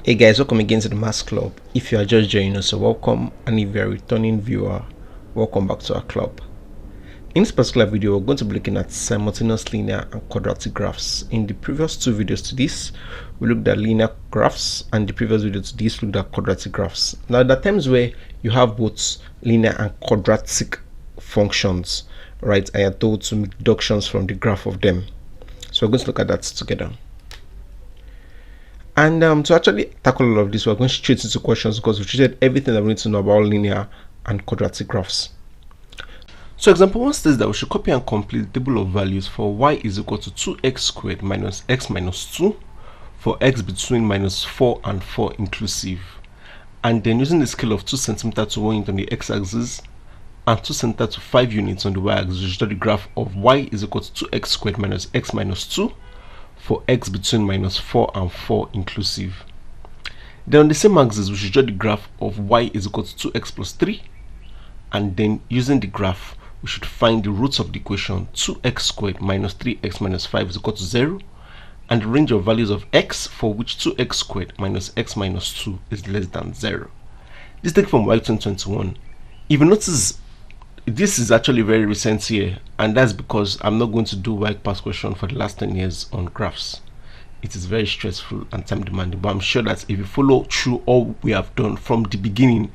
Hey guys, welcome again to the Maths Club. If you are just joining us, so welcome, and if you are a returning viewer, welcome back to our club. In this particular video, we're going to be looking at simultaneous linear and quadratic graphs. In the previous two videos to this, we looked at linear graphs, and the previous video to this, we looked at quadratic graphs. Now, there are times where you have both linear and quadratic functions, right? And you're told to make deductions from the graph of them. So we're going to look at that together. And to actually tackle all of this, we're going straight into questions because we've treated everything that we need to know about linear and quadratic graphs. So example 1 says that we should copy and complete the table of values for y is equal to 2x squared minus x minus 2 for x between minus 4 and 4 inclusive. And then using the scale of 2 cm to 1 unit on the x-axis and 2 cm to 5 units on the y-axis, we should draw the graph of y is equal to 2x squared minus x minus 2 for x between minus 4 and 4 inclusive. Then on the same axis, we should draw the graph of y is equal to 2x plus 3, and then using the graph, we should find the roots of the equation 2x squared minus 3x minus 5 is equal to 0, and the range of values of x for which 2x squared minus x minus 2 is less than 0. This is taken from WAEC 2021. If you notice, this is actually very recent here, and that's because I'm not going to do WAEC past question for the last 10 years on graphs. It is very stressful and time demanding, but I'm sure that if you follow through all we have done from the beginning,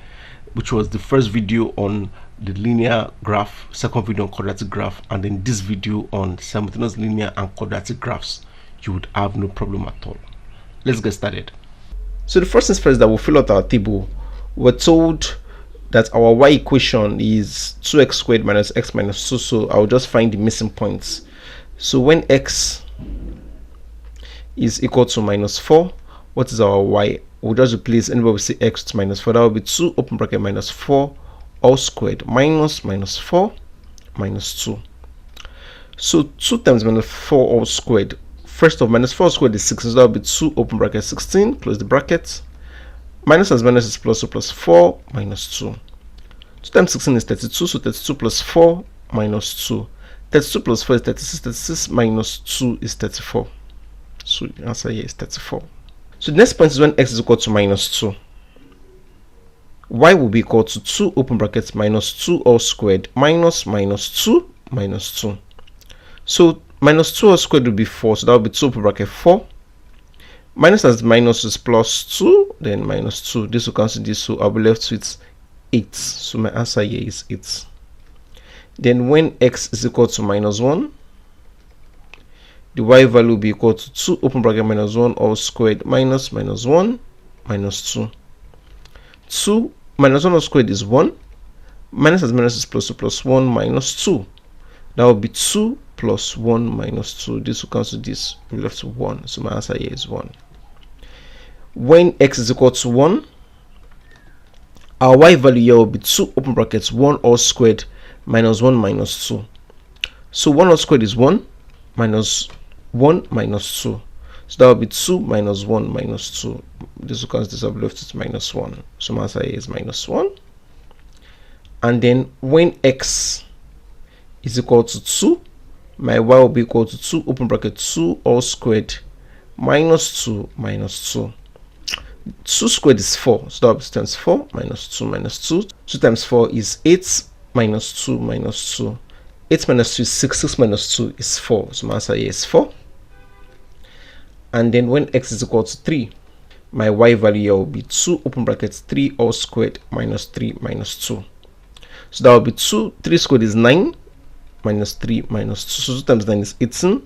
which was the first video on the linear graph, second video on quadratic graph, and then this video on simultaneous linear and quadratic graphs, you would have no problem at all. Let's get started. So the first things first, that we'll fill out our table. We're told that our y equation is 2x squared minus x minus 2, so I'll just find the missing points. So when x is equal to minus 4, what is our y? We'll just replace, anywhere we see x to minus 4, that will be 2 open bracket minus 4 all squared minus minus 4 minus 2. So 2 times minus 4 all squared. First of minus 4 squared is 6, so that will be 2 open bracket 16, close the bracket. Minus as minus is plus, so plus 4 minus 2. 2 times 16 is 32, so 32 plus 4 minus 2. 32 plus 4 is 36, 36 minus 2 is 34. So the answer here is 34. So the next point is when x is equal to minus 2. Y will be equal to 2 open brackets minus 2 all squared minus minus 2 minus 2. So minus 2 all squared will be 4, so that will be 2 open bracket 4. Minus as minus is plus 2, then minus 2. This will cancel this, so I'll be left with 8. So my answer here is 8. Then when x is equal to minus 1, the y value will be equal to 2 open bracket minus 1 all squared minus minus 1 minus 2. 2 minus 1 all squared is 1. Minus as minus is plus, so plus 1 minus 2. That will be 2 plus 1 minus 2. This will cancel this, we left with 1. So my answer here is 1. When x is equal to 1, our y value here will be 2 open brackets 1 all squared minus 1 minus 2. So 1 all squared is 1 minus 1 minus 2. So that will be 2 minus 1 minus 2. This will cancel this, I'll be left with minus 1. So my answer here is minus 1. And then when x is equal to 2, my y will be equal to 2 open bracket 2 all squared minus 2 minus 2. 2 squared is 4, so that will be times 4 minus 2 minus 2. 2 times 4 is 8 minus 2 minus 2. 8 minus 2 is 6, 6 minus 2 is 4. So my answer here is 4. And then when x is equal to 3, my y value here will be 2 open brackets 3 all squared minus 3 minus 2. So that will be 2, 3 squared is 9 minus 3 minus 2. So 2 times 9 is 18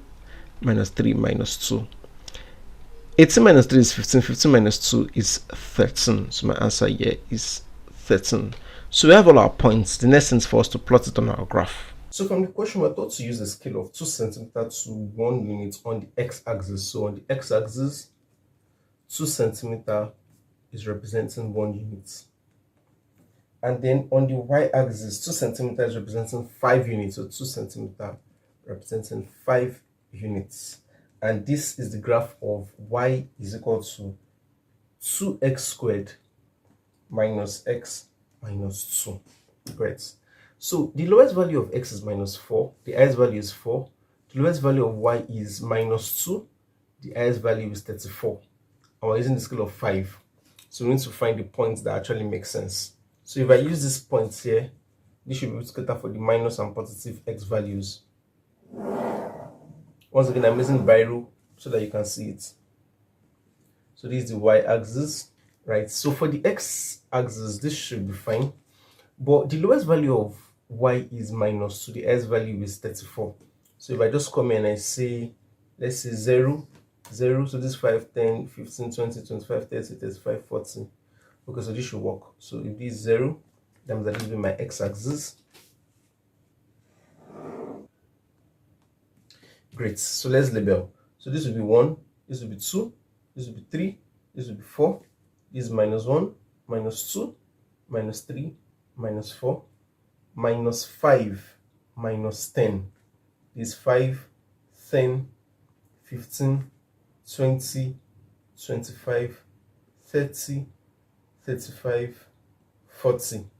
minus 3 minus 2. 18 minus 3 is 15. 15 minus 2 is 13. So my answer here is 13. So we have all our points. The next thing is for us to plot it on our graph. So from the question, we're taught to use a scale of 2 cm to 1 unit on the x-axis. So on the x-axis, 2 cm is representing 1 unit. And then on the y-axis, 2 cm is representing 5 units. So 2 cm representing 5 units. And this is the graph of y is equal to 2x squared minus x minus 2. Great. So the lowest value of x is minus 4. The highest value is 4. The lowest value of y is minus 2. The highest value is 34. and we're using the scale of 5. So we need to find the points that actually make sense. So if I use these points here, this should be able to cater for the minus and positive x values. Once again, I'm using Biro so that you can see it. So this is the y-axis, right? So for the x-axis, this should be fine. But the lowest value of y is -2. The s value is 34. So if I just come in and I say, let's say 0, 0, so this 5, 10, 15, 20, 25, 30, 35, 40. Okay, so this should work. So if this is 0, that means that this will be my x-axis. Great. So let's label. So this will be 1, this will be 2, this will be 3, this will be 4, this is -1, -2, -3, -4, -5, -10. This is 5, 10, 15, 20, 25, 30, 35, 40.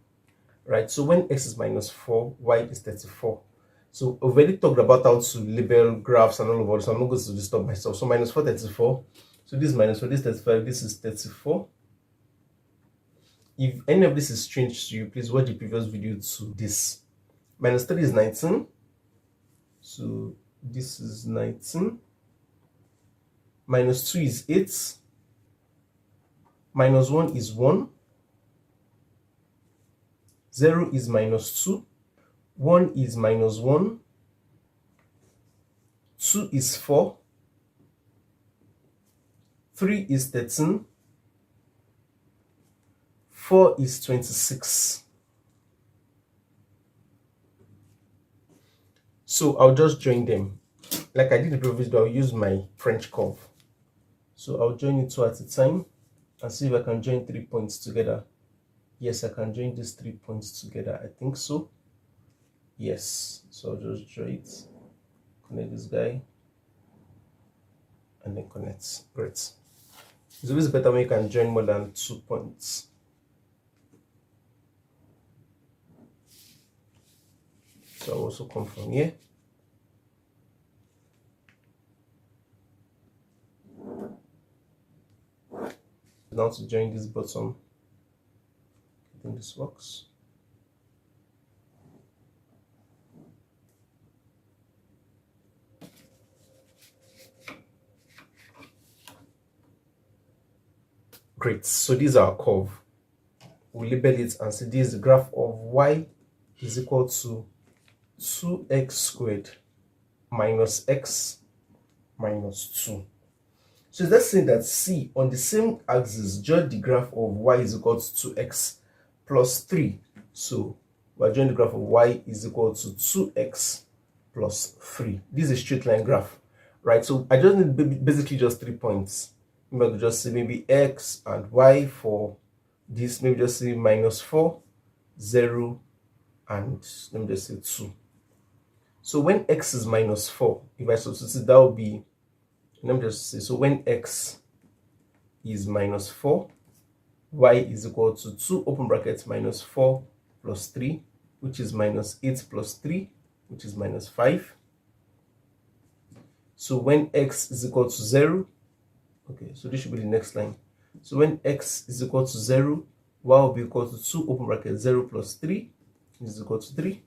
Right, so when x is -4, y is 34. So I've already talked about how to label graphs and all of that, so I'm not going to disturb myself. So -4, 34. So this is -4, this is 35, this is 34. If any of this is strange to you, please watch the previous video to this. -3 is 19. So this is 19. -2 is 8. -1 is 1. 0 is -2. 1 is -1. 2 is 4. 3 is 13. 4 is 26. So I'll just join them. Like I did the previous video, I'll use my French curve. So I'll join it 2 at a time and see if I can join 3 points together. Yes, I can join these 3 points together. I think so. Yes. So I'll just draw it. Connect this guy. And then connect. Great. It's always better when you can join more than 2 points. So I'll also come from here. Now to join this bottom. I think this works. Great. So this is our curve. We'll label it and say this is the graph of y is equal to 2x squared minus x minus 2. So let's say that C on the same axis, judge the graph of y is equal to 2x plus 3. So we're drawing the graph of y is equal to 2x plus 3. This is a straight line graph, right? So I just need basically just 3 points. Maybe I could just say maybe x and y for this, maybe just say -4, 0, and let me just say 2. So when x is -4, if I substitute, that will be, let me just say, so when x is -4, y is equal to 2, open bracket, -4 plus 3, which is -8 plus 3, which is -5. So when x is equal to 0, okay, so this should be the next line. So when x is equal to 0, y will be equal to 2, open bracket, 0 plus 3, is equal to 3.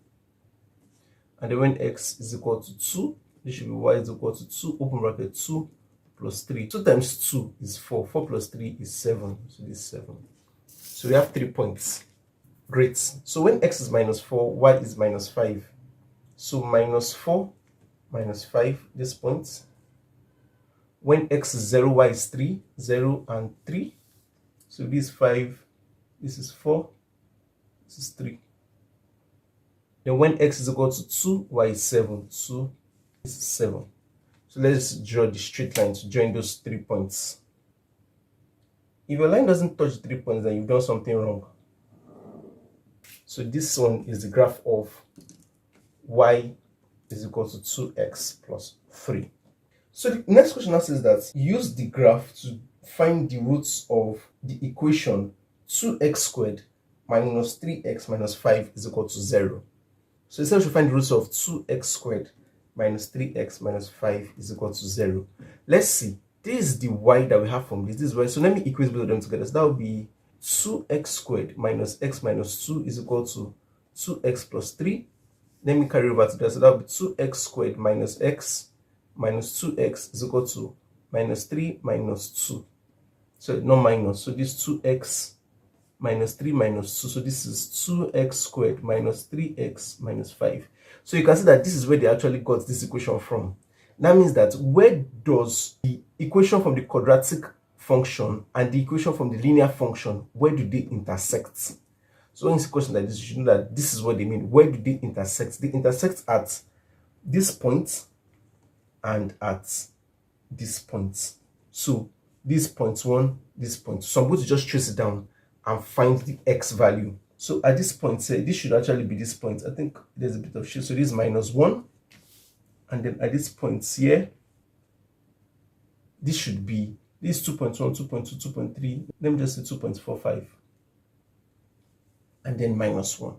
And then when x is equal to 2, this should be y is equal to 2, open bracket, 2 plus 3. 2 times 2 is 4. 4 plus 3 is 7. So this is 7. So we have 3 points. Great. So when x is -4, y is -5. So -4, -5, this point. When x is 0, y is 3. 0 and 3. So this is 5, this is 4, this is 3. Then when x is equal to 2, y is 7. 2, this is 7. So let's draw the straight line to join those 3 points. If your line doesn't touch 3 points, then you've done something wrong. So this one is the graph of y is equal to 2x plus 3. So the next question now says that use the graph to find the roots of the equation 2x squared minus 3x minus 5 is equal to 0. So instead we should find the roots of 2x squared minus 3x minus 5 is equal to 0. Let's see. this is the y that we have from this. This is y. So let me equate both of them together. So that would be 2x squared minus x minus 2 is equal to 2x plus 3. Let me carry over to that. So that would be 2x squared minus x minus 2x is equal to minus 3 minus 2. So not minus. So this 2x minus 3 minus 2. So this is 2x squared minus 3x minus 5. So you can see that this is where they actually got this equation from. That means that where does the equation from the quadratic function and the equation from the linear function, where do they intersect? So when it's a question like this, you should know that this is what they mean. Where do they intersect? They intersect at this point and at this point. So this point 1, this point. So I'm going to just trace it down and find the x value. So at this point, say this should actually be this point. I think there's a bit of shift. So this is minus 1. And then at this point here, this should be this 2.1, 2.2, 2.3. Let me just say 2.45. And then minus 1.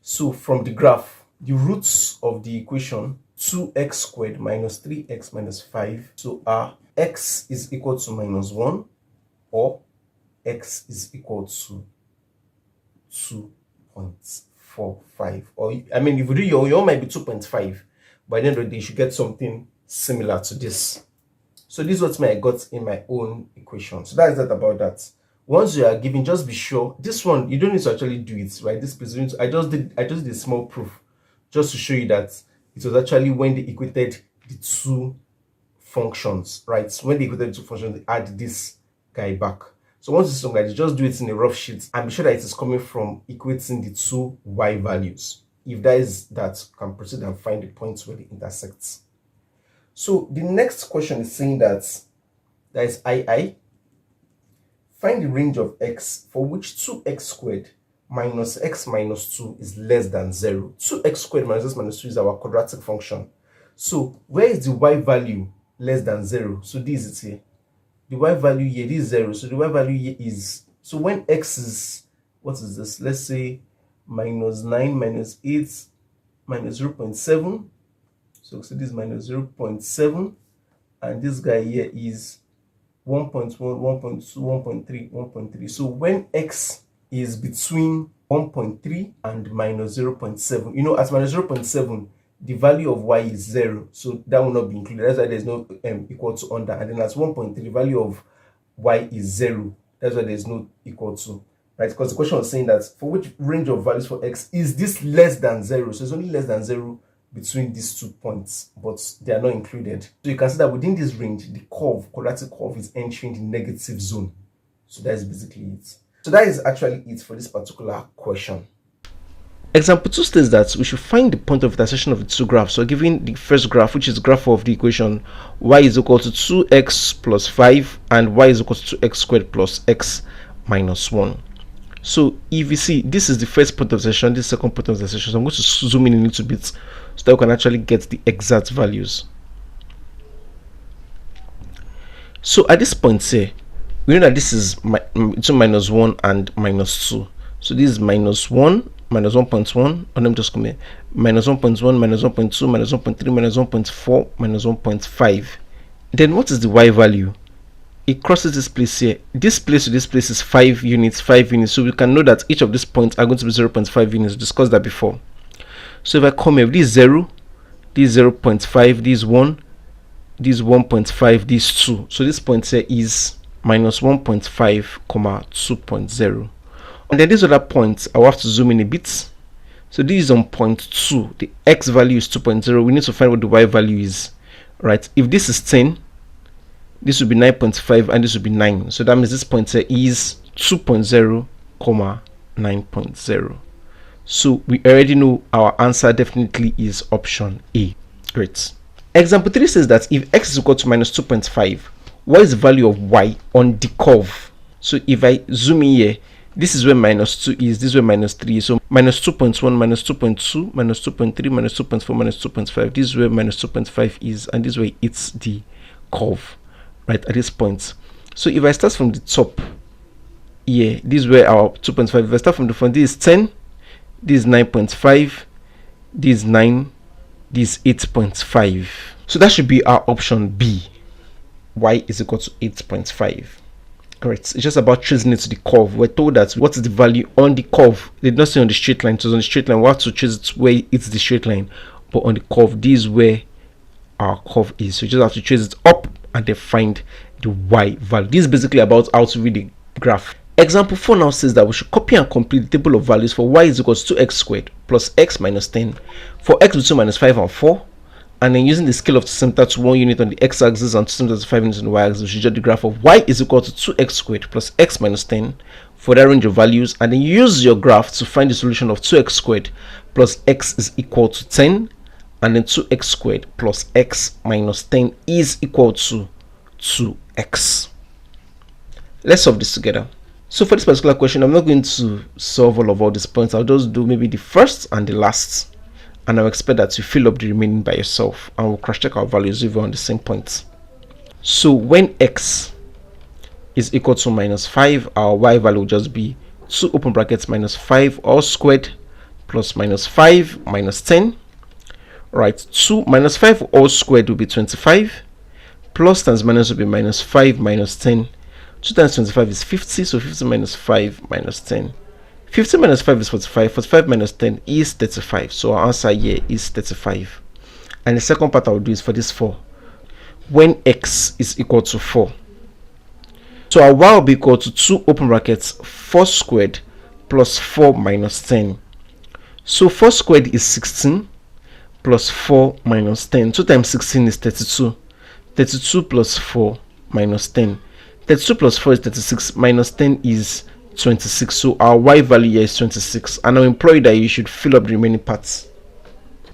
So from the graph, the roots of the equation 2x squared minus 3x minus 5. So our x is equal to minus 1 or x is equal to 2.45. Or I mean, if you do your own might be 2.5. By the end of the day, you should get something similar to this. So this is what I got in my own equation. So that is that about that. Once you are given, just be sure this one you don't need to actually do it, right? This place I just did a small proof just to show you that it was actually when they equated the two functions, right? So when they equated the two functions, they add this guy back. So once it's done, guys, just do it in a rough sheet and be sure that it is coming from equating the two y values. If that is that, you can proceed and find the points where they intersect. So the next question is saying that there is II. Find the range of x for which 2x squared minus x minus 2 is less than 0. 2x squared minus x minus 2 is our quadratic function. So where is the y value less than 0? So this is it here. The y value here is 0. So the y value here is, so when x is, what is this? Let's say minus 9 minus 8 minus 0.7. So this is minus 0.7. And this guy here is 1.1, 1.2, 1.3, 1.3. So when x is between 1.3 and minus 0.7, you know, at minus 0.7, the value of y is 0. So that will not be included. That's why there's no equal to under. And then at 1.3, the value of y is 0. That's why there's no equal to. Right? Because the question was saying that for which range of values for x is this less than 0? So it's only less than 0 between these 2 points, but they are not included. So you can see that within this range, the curve, quadratic curve, is entering the negative zone. So that is basically it. So that is actually it for this particular question. Example 2 states that we should find the point of intersection of the two graphs. So given the first graph, which is the graph of the equation y is equal to 2x plus 5 and y is equal to 2x squared plus x minus 1. So if you see, this is the first point of intersection, this is the second point of intersection. So I'm going to zoom in a little bit so that we can actually get the exact values. So at this point, say we know that this is between minus 1 and minus 2. So this is minus 1, minus 1.1, and I'm just come here, minus 1.1, minus 1.2, minus 1.3, minus 1.4, minus 1.5. Then what is the y value? It crosses this place here. This place to this place is 5 units, 5 units. So we can know that each of these points are going to be 0.5 units. We discussed that before. So if I come here, this is 0, this is 0.5, this is 1, this is 1.5, this is 2. So this point here is minus 1.5, 2.0. And then these other points, I will have to zoom in a bit. So this is on point 2. The x value is 2.0. We need to find what the y value is. Right? If this is 10, this will be 9.5 and this will be 9. So that means this point here is 2.0, 9.0. So we already know our answer definitely is option A. Great. Example 3 says that if x is equal to minus 2.5, what is the value of y on the curve? So if I zoom in here, this is where minus 2 is, this is where minus 3 is. So minus 2.1, minus 2.2, minus 2.3, minus 2.4, minus 2.5. This is where minus 2.5 is, and this is where it's the curve, right, at this point. So if I start from the top here, this is where our 2.5. If I start from the front, this is 10, this is 9.5, this is 9, this is 8.5. So that should be our option B. y is equal to 8.5. Correct. It's just about tracing it to the curve. We're told that what is the value on the curve. They did not say on the straight line. So on the straight line, we have to trace it where it's the straight line. But on the curve, this is where our curve is. So you just have to trace it up and then find the y value. This is basically about how to read the graph. Example 4 now says that we should copy and complete the table of values for y is equal to 2x squared plus x minus 10 for x between minus 5 and 4. And then using the scale of 2 cm to 1 unit on the x-axis and 2 cm to 5 units on the y-axis, we should get the graph of y is equal to 2x squared plus x minus 10 for that range of values. And then use your graph to find the solution of 2x squared plus x is equal to 10. And then 2x squared plus x minus 10 is equal to 2x. Let's solve this together. So for this particular question, I'm not going to solve all these points. I'll just do maybe the first and the last. And I'll expect that you fill up the remaining by yourself, and we'll cross check our values if we're on the same points. So when x is equal to minus 5, our y value will just be 2 open brackets minus 5 all squared plus minus 5 minus 10. Right, 2 minus 5 all squared will be 25, plus times minus will be minus 5 minus 10. 2 times 25 is 50, so 50 minus 5 minus 10. 50 minus 5 is 45. 45 minus 10 is 35. So our answer here is 35. And the second part I will do is for this 4. When x is equal to 4. So our y will be equal to 2 open brackets 4 squared plus 4 minus 10. So 4 squared is 16 plus 4 minus 10. 2 times 16 is 32. 32 plus 4 minus 10. 32 plus 4 is 36. Minus 10 is 26. So our y value here is 26, and I'll employ that you should fill up the remaining parts.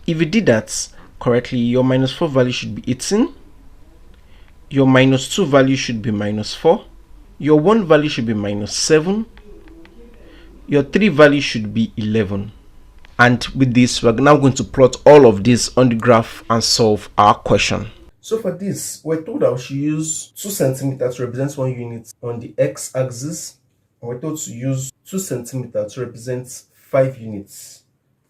If you did that correctly, your minus 4 value should be 18, your minus 2 value should be minus 4, your 1 value should be minus 7, your 3 value should be 11. And with this, we're now going to plot all of this on the graph and solve our question. So for this, we're told that we should use 2 centimeters to represent 1 unit on the x-axis. We're told to use 2 centimeters to represent 5 units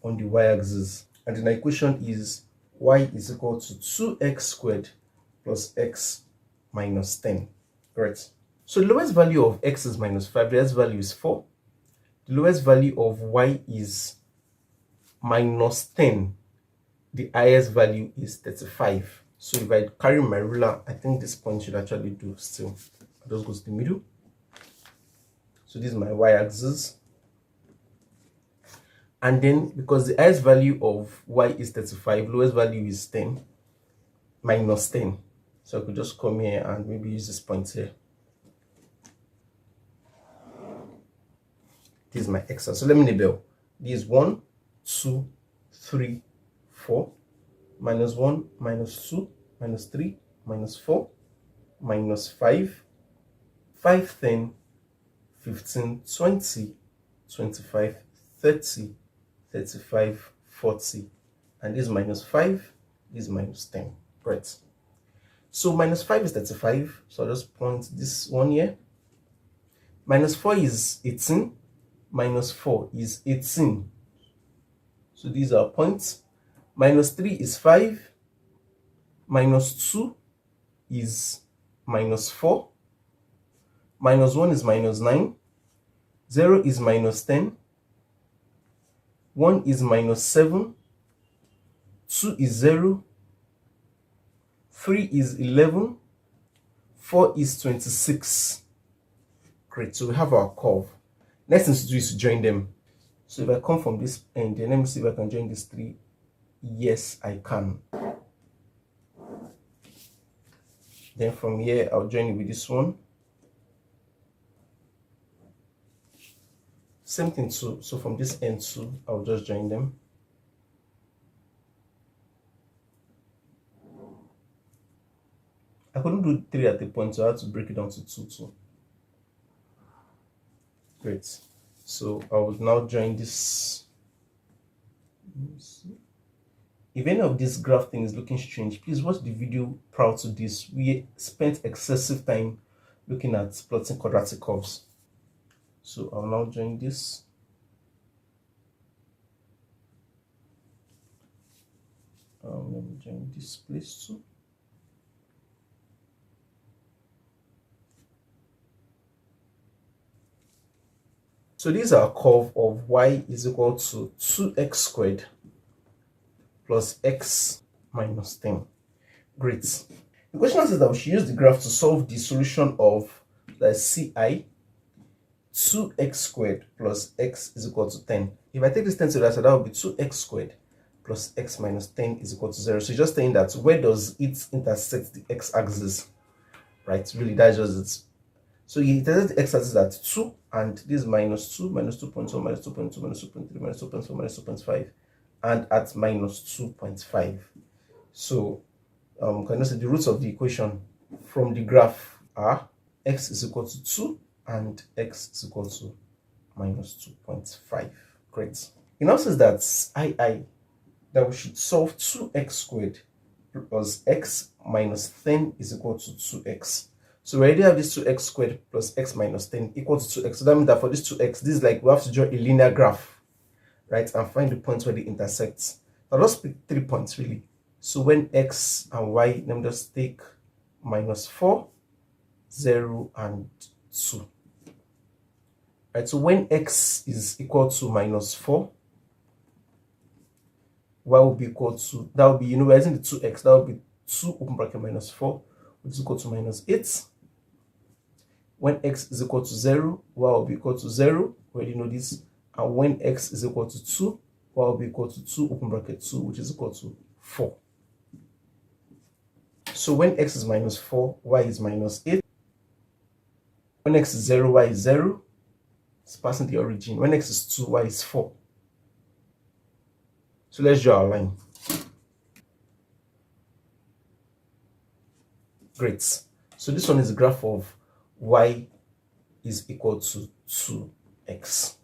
on the y-axis. And then the equation is y is equal to 2x squared plus x minus 10. Right. So the lowest value of x is minus 5. The lowest value is 4. The lowest value of y is minus 10. The highest value is 35. So if I carry my ruler, I think this point should actually do still. I'll just go to the middle. So this is my y-axis. And then because the highest value of y is 35, lowest value is 10, minus 10. So I could just come here and maybe use this point here. This is my x. So let me label. This is 1, 2, 3, 4. Minus 1, minus 2, minus 3, minus 4, minus 5, 5, 10, 15, 20, 25, 30, 35, 40. And this is minus 5, this is minus 10. Right. So minus 5 is 35. So I'll just point this one here. Minus 4 is 18. Minus 4 is 18. So these are points. Minus 3 is 5, minus 2 is minus 4, minus 1 is minus 9, 0 is minus 10, 1 is minus 7, 2 is 0, 3 is 11, 4 is 26. Great, so we have our curve. Next thing to do is to join them. So if I come from this end, then let me see if I can join these 3. Yes, I can. Then from here, I'll join it with this one. Same thing too. So from this end too, I'll just join them. I couldn't do 3 at a point, so I had to break it down to 2 too. Great. So I will now join this. Let me see. If any of this graph thing is looking strange, please watch the video prior to this. We spent excessive time looking at plotting quadratic curves. So I'll now join this. Let me join this place too. So this is our curve of y is equal to 2x squared plus x minus 10. Great. The question says that we should use the graph to solve the solution of the CI 2x squared plus x is equal to 10. If I take this 10 to the other side, that would be 2x squared plus x minus 10 is equal to 0. So just saying that where does it intersect the x-axis? Right, really, that's just it. So it intersects the x-axis at 2, and this is minus 2, minus 2.1, minus 2.2, minus 2.3, minus 2.4, minus 2.5, and at minus 2.5. So can you say the roots of the equation from the graph are x is equal to 2 and x is equal to minus 2.5. Great. It now says that that we should solve 2x squared plus x minus 10 is equal to 2x. So we already have this 2x squared plus x minus 10 equal to 2x. So that means that for this 2x, this is like we have to draw a linear graph, right, and find the points where they intersect. Now let's pick 3 points really. So when x and y, let me just take minus 4, 0, and 2. Right, so when x is equal to minus 4, y will be equal to, that will be, we're using the 2x, that will be 2 open bracket minus 4, which is equal to minus 8. When x is equal to 0, y will be equal to 0, we already know this. And when x is equal to 2, y will be equal to 2 open bracket 2, which is equal to 4. So when x is minus 4, y is minus 8. When x is 0, y is 0. It's passing the origin. When x is 2, y is 4. So let's draw our line. Great. So this one is the graph of y is equal to 2x.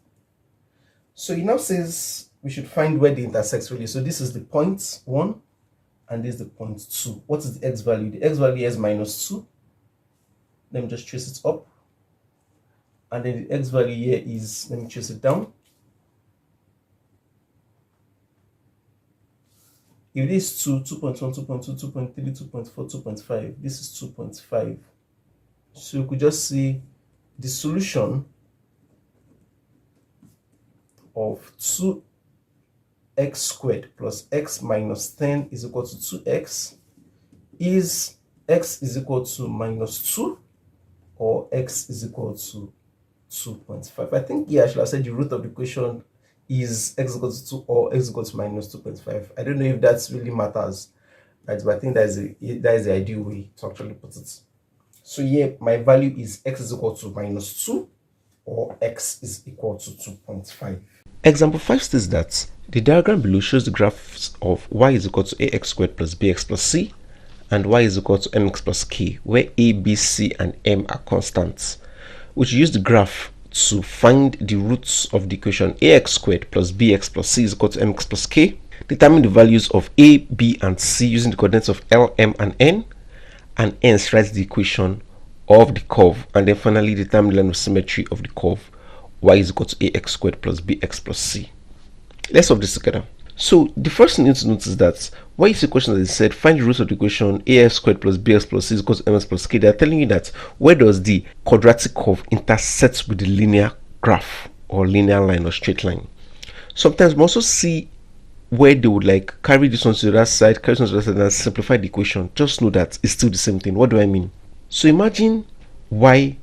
So it now says we should find where they intersect really. So this is the point 1 and this is the point 2. What is the x value? The x value is minus 2. Let me just trace it up. And then the x value here is, let me trace it down. If this is 2, 2.1, 2.2, 2.3, 2.4, 2.5, this is 2.5. So you could just see the solution of 2x squared plus x minus 10 is equal to 2x is x is equal to minus 2 or x is equal to 2.5. I think here I should have said the root of the equation is x equal to 2 or x equal to minus 2.5. I don't know if that really matters, right? But I think that is the ideal way to actually put it. So here my value is x is equal to minus 2 or x is equal to 2.5. Example 5 states that the diagram below shows the graphs of y is equal to ax squared plus bx plus c and y is equal to mx plus k, where a, b, c, and m are constants. We should use the graph to find the roots of the equation ax squared plus bx plus c is equal to mx plus k, determine the values of a, b, and c using the coordinates of L, m, and n, and hence write the equation of the curve, and then finally determine the line of symmetry of the curve y is equal to ax squared plus bx plus c. Let's solve this together. So the first thing you need to notice is that when you see questions that said find the roots of the equation ax squared plus bx plus c is equal to ms plus k, they are telling you that where does the quadratic curve intersect with the linear graph or linear line or straight line. Sometimes we also see where they would like carry this one to the other side, carry this one to the other side, and simplify the equation. Just know that it's still the same thing. What do I mean? So imagine y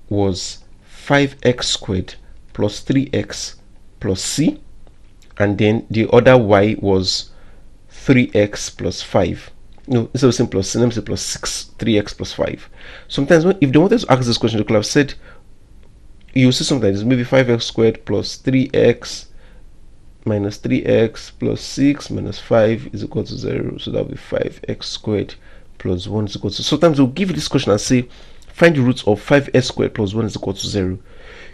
was 5x squared plus 3x plus c, and then the other y was 3x plus 5. No, instead of saying plus c, let me say plus 6, 3x plus 5. Sometimes if they wanted to ask this question, they could have said, you see something like this, maybe 5x squared plus 3x minus 3x plus 6 minus 5 is equal to 0. So that will be 5x squared plus 1 is equal to. Sometimes they'll give you this question and say, find the roots of 5x squared plus 1 is equal to 0.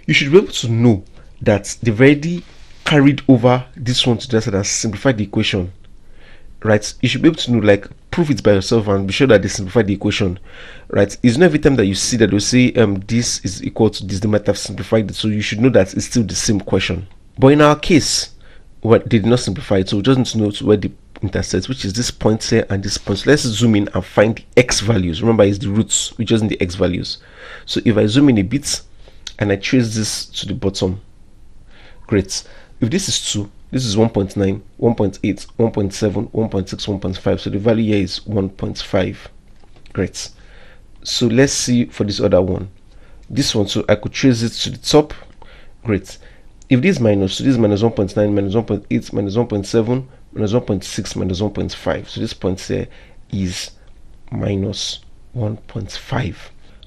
You should be able to know that they've already carried over this one to the other side and simplified the equation, right? You should be able to know, like, prove it by yourself and be sure that they simplify the equation, right? It's not every time that you see that they'll say this is equal to this, they might have simplified it, so you should know that it's still the same question. But in our case, they did not simplify it, so we just need to know where the intersect, which is this point here and this point. So let's zoom in and find the x values. Remember, it's the roots, we just need the x values. So if I zoom in a bit and I trace this to the bottom, Great. If this is 2, this is 1.9, 1.8, 1.7, 1.6, 1.5. So the value here is 1.5. Great. So let's see for this other one. This one, so I could trace it to the top. Great. If this minus, so this is minus 1.9, minus 1.8, minus 1.7, minus 1.6, minus 1.5. So this point here is minus 1.5.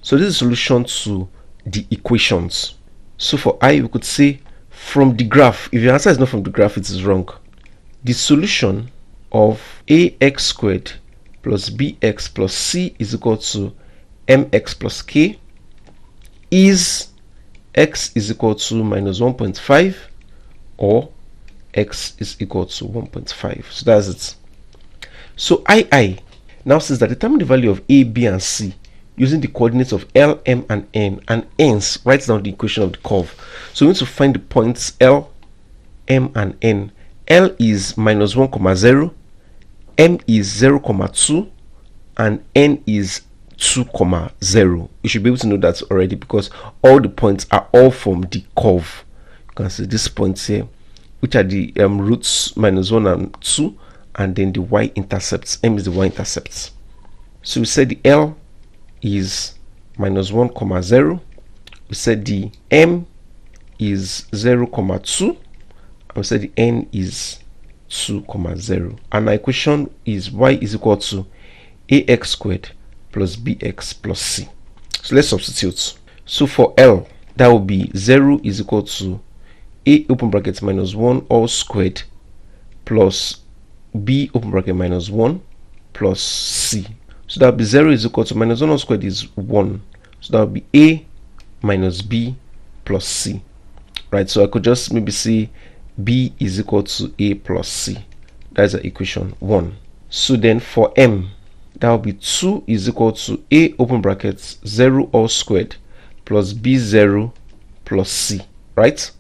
So this is solution to the equations. So for I, we could say from the graph, if your answer is not from the graph, it is wrong. The solution of ax squared plus bx plus c is equal to mx plus k is x is equal to minus 1.5 or x is equal to 1.5. So that's it. So I now says that determine the value of a, b, and c using the coordinates of L, M, and N, and hence writes down the equation of the curve. So we need to find the points L, M, and N. L is minus 1, 0, M is 0, 2, and N is 2, 0. You should be able to know that already because all the points are all from the curve. You can see these points here, which are the roots minus 1 and 2, and then the y-intercepts. M is the y-intercepts. So we said the L is minus 1, 0. We said the M is 0, 2, and we said the N is 2, 0. And our equation is y is equal to ax squared plus bx plus c. So let's substitute. So for L, that will be 0 is equal to a open bracket minus 1 all squared plus b open bracket minus 1 plus c. So that will be 0 is equal to minus 1 all squared is 1. So that will be a minus b plus c. Right, so I could just maybe say b is equal to a plus c. That's the equation 1. So then for m, that will be 2 is equal to a open brackets 0 all squared plus b0 plus c. Right,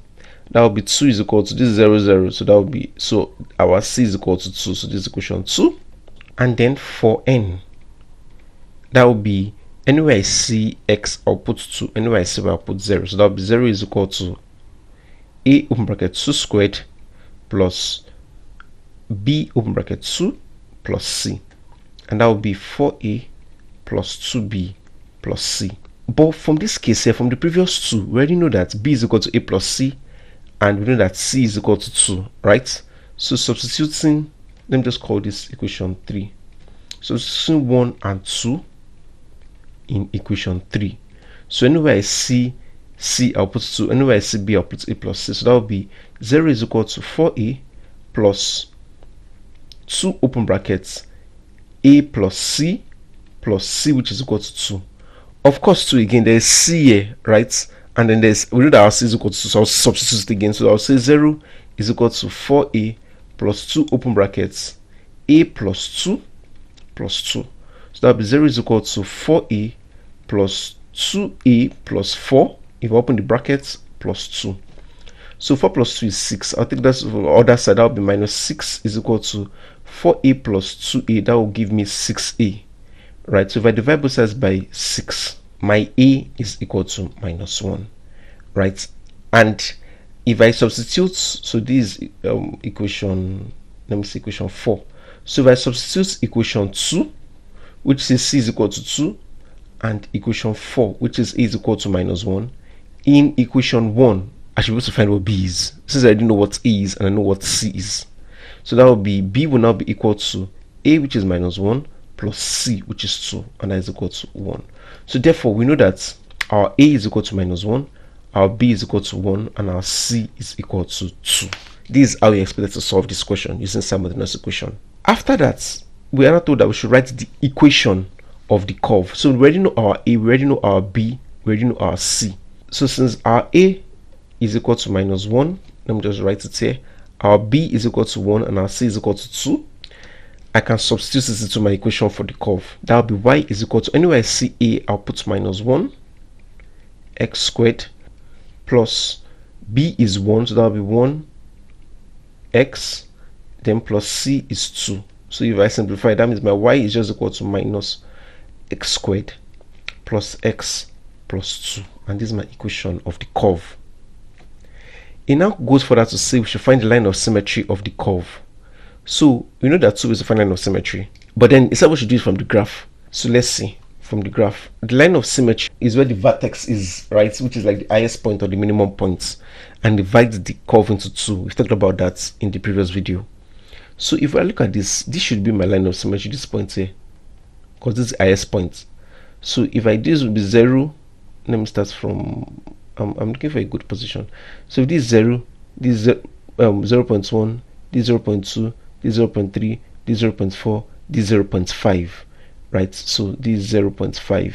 that will be 2 is equal to this 0, 0. So that will be, so our c is equal to 2. So this is equation 2. And then for n, that will be anywhere I see x, I'll put 2. Anywhere I see y, I'll put 0. So that will be 0 is equal to a open bracket 2 squared plus b open bracket 2 plus c. And that will be 4a plus 2b plus c. But from this case here, from the previous two, we already know that b is equal to a plus c, and we know that c is equal to 2, right? So substituting, let me just call this equation 3. So substituting 1 and 2 in equation 3. So anywhere I see c, I'll put 2. Anywhere I see b, I'll put a plus c. So that will be 0 is equal to 4a plus 2 open brackets a plus c which is equal to 2. Of course 2 again, there is c here, right? And then there's, we know that our c is equal to 2, so I'll substitute it again. So I'll say 0 is equal to 4a plus 2 open brackets a plus 2 plus 2. So that will be 0 is equal to 4a plus 2a plus 4, if I open the brackets, plus 2. So 4 plus 2 is 6. I'll take that to the other side. That will be minus 6 is equal to 4a plus 2a. That will give me 6a. Right, so if I divide both sides by 6, my a is equal to minus 1. Right, and if I substitute, so this is equation, let me see, equation 4. So if I substitute equation 2, which says c is equal to 2, and equation 4, which is a is equal to minus 1, in equation 1, I should be able to find what b is, since I already know what a is and I know what c is. So that will be, b will now be equal to a, which is minus 1, plus c, which is 2, and that is equal to 1. So therefore, we know that our a is equal to minus 1, our b is equal to 1, and our c is equal to 2. This is how we expected to solve this question using simultaneous equation. After that, we are now told that we should write the equation of the curve. So we already know our a, we already know our b, we already know our c. So since our a is equal to minus 1, let me just write it here. Our b is equal to 1 and our c is equal to 2. I can substitute this into my equation for the curve. That will be y is equal to, anywhere I see a, I'll put minus 1 x squared plus b is 1, so that will be 1 x, then plus c is 2. So if I simplify, that means my y is just equal to minus x squared plus x plus 2, and this is my equation of the curve. It now goes further to say we should find the line of symmetry of the curve. So we know that 2 is the final line of symmetry, but then it said we should do it from the graph. So let's see from the graph. The line of symmetry is where the vertex is, right, which is like the highest point or the minimum point, and divides the curve into 2. We've talked about that in the previous video. So if I look at this should be my line of symmetry, this point here, because this is the highest point. So if I do this will be 0. Let me start from I'm looking for a good position. So if this is 0, this is 0.1, this is 0.2, this is 0.3, this is 0.4, this is 0.5, right? So this is 0.5.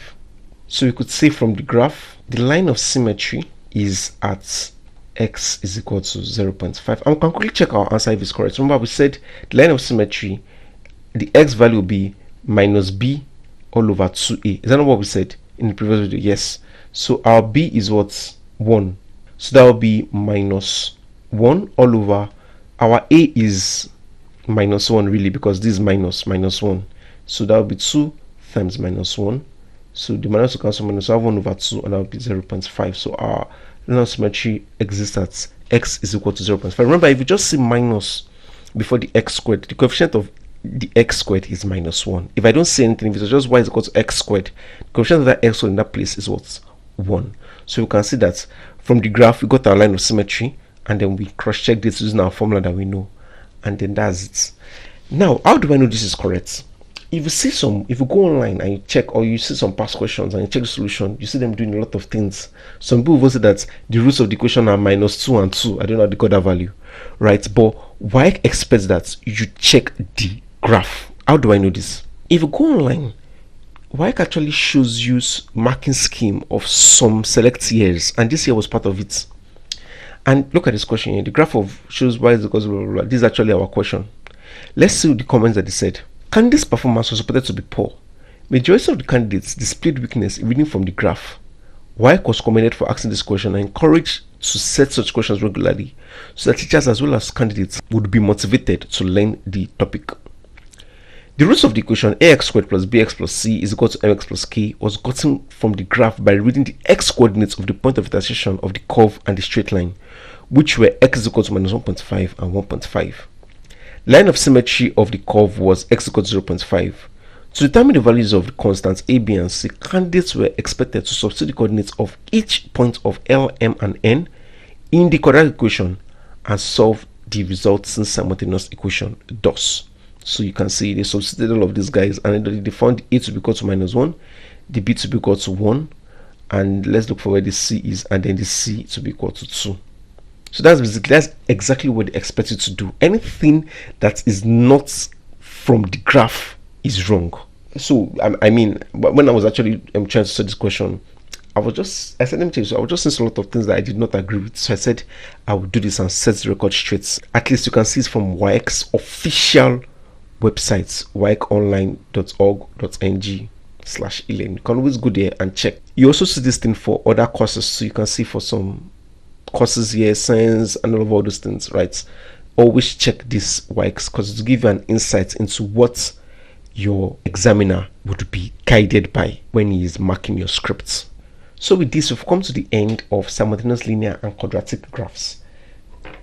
So we could say from the graph the line of symmetry is at x is equal to 0.5. and we can quickly check our answer if it's correct. Remember we said the line of symmetry, the x value will be minus b all over 2a. Is that not what we said in the previous video? Yes. So our b is what? 1. So that will be minus 1 all over, our a is minus 1 really, because this is minus 1. So that will be 2 times minus 1. So the minus will cancel minus, so I have 1 over 2, and that will be 0.5. So our line of symmetry exists at x is equal to 0.5. Remember, if you just see minus before the x squared, the coefficient of the x squared is minus 1. If I don't say anything, if it's just y is equal to x squared, the coefficient of that x squared in that place is what? 1. So you can see that from the graph we got our line of symmetry, and then we cross-check this using our formula that we know, and then that's it. Now, how do I know this is correct? If you go online and you check, or you see some past questions and you check the solution, you see them doing a lot of things. Some people will say that the roots of the equation are minus 2 and 2. I don't know how they got that value, right? But WAEC expects that you check the graph. How do I know this? If you go online, WAEC actually shows you marking scheme of some select years, and this year was part of it. And look at this question here. The graph of shows y is equal to blah, blah, blah. This is actually our question. Let's see the comments that they said. Candidates' performance was reported to be poor. Majority of the candidates displayed weakness reading from the graph. WAEC was commended for asking this question and encouraged to set such questions regularly, so that teachers as well as candidates would be motivated to learn the topic. The roots of the equation ax squared plus bx plus c is equal to mx plus k was gotten from the graph by reading the x coordinates of the point of intersection of the curve and the straight line, which were x is equal to minus 1.5 and 1.5. Line of symmetry of the curve was x equal to 0.5. To determine the values of the constants a, b, and c, candidates were expected to substitute the coordinates of each point of L, M, and N in the quadratic equation and solve the resulting simultaneous equation thus. So you can see they substituted all of these guys, and they found a to be equal to minus 1, the b to be equal to 1, and let's look for where the c is, and then the c to be equal to 2. So that's exactly what they expect you to do. Anything that is not from the graph is wrong. So I mean, when I was actually trying to solve this question, I said, let me tell you, so I was just saying a lot of things that I did not agree with. So I said I would do this and set the record straight. At least you can see it from WAEC's official website, waeconline.org.ng/elearn. You can always go there and check. You also see this thing for other courses, so you can see for some courses here, science and all those things, right? Always check this WAEC, because it will give you an insight into what your examiner would be guided by when he is marking your scripts. So with this, we've come to the end of simultaneous linear and quadratic graphs.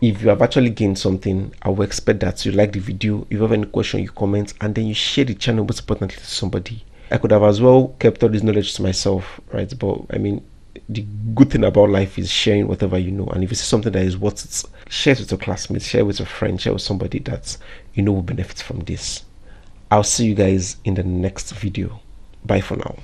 If you have actually gained something, I will expect that you like the video. If you have any question, you comment, and then you share the channel, most importantly, to somebody. I could have as well kept all this knowledge to myself, right? But I mean, the good thing about life is sharing whatever you know, and if you see something that is worth it, share it with your classmates, share it with your friends, share it with somebody that you know will benefit from this. I'll see you guys in the next video. Bye for now.